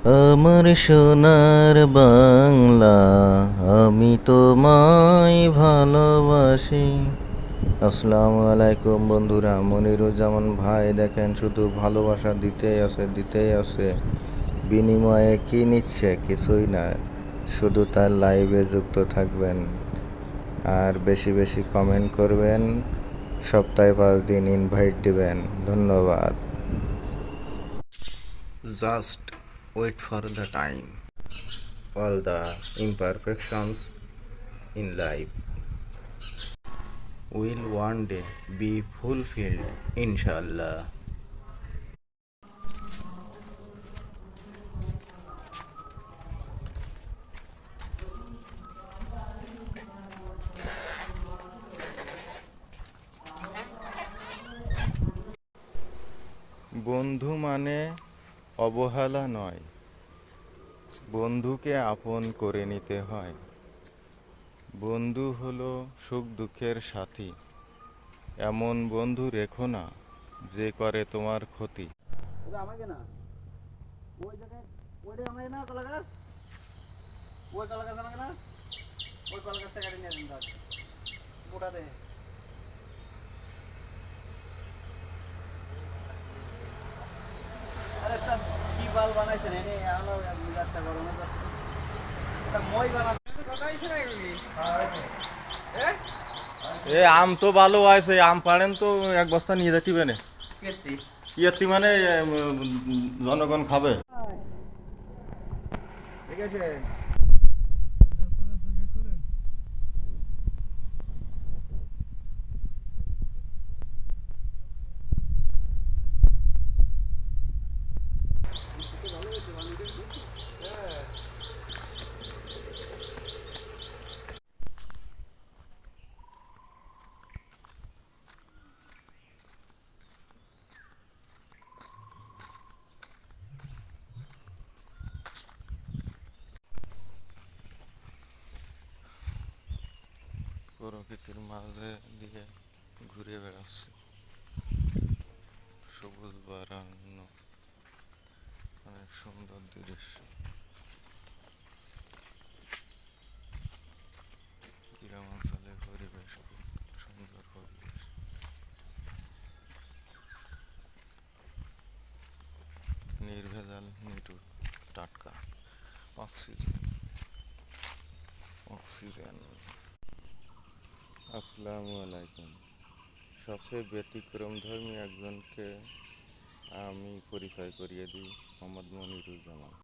আমার সোনার বাংলা, আমি তোমায় ভালোবাসি। আসসালামু আলাইকুম বন্ধুরা, মনিরুজ্জামান ভাই দেখেন শুধু ভালোবাসা দিতেই আছে। বিনিময়ে কি নিচ্ছে? কিছুই না। শুধু তার লাইভে যুক্ত থাকবেন আর বেশি বেশি কমেন্ট করবেন, সপ্তাহে 5 দিন ইনভাইট দিবেন। ধন্যবাদ। Just wait for the time, all the imperfections in life will one day be fulfilled, inshallah. বন্ধু মানে অবহেলা নয়, বন্ধুকে আপন করে নিতে হয়। বন্ধু হলো সুখ দুঃখের সাথী, এমন বন্ধু রেখো না যে করে তোমার ক্ষতি। আমাকে না ওই জায়গায় ওইটা আমাকে না কলা গাছ ওই কলা গাছ আমাকে না ওই কলা গাছটা কেটে নিয়ে আসেন গাছ গোটা দে আরে একটা কি বাল বানাইছেন এনে আলো গাছটা গরমে যাচ্ছে এটা মই বানাতে কথা হইছে না এগুলি হ্যাঁ এ আম তো ভালো আছে, আম পাড়েন তো এক বস্তা নিয়ে যেতে পারে। কেতি ইয়তি মানে জনগণ খাবে। ঠিক আছে প্রকৃতির মাঝে দিয়ে ঘুরে বেড়াচ্ছে, সবুজ বারান্য, অনেক সুন্দর দৃশ্য। গ্রামাঞ্চলের পরিবেশ খুব সুন্দর পরিবেশ, নির্ভেজাল, নিটুর, টাটকা অক্সিজেন অক্সিজেন। আসসালামু আলাইকুম। সবচেয়ে ব্যতিক্রমধর্মী একজনকে আমি পরিচয় করিয়ে দিই, মোহাম্মদ মনিরুজ্জামান।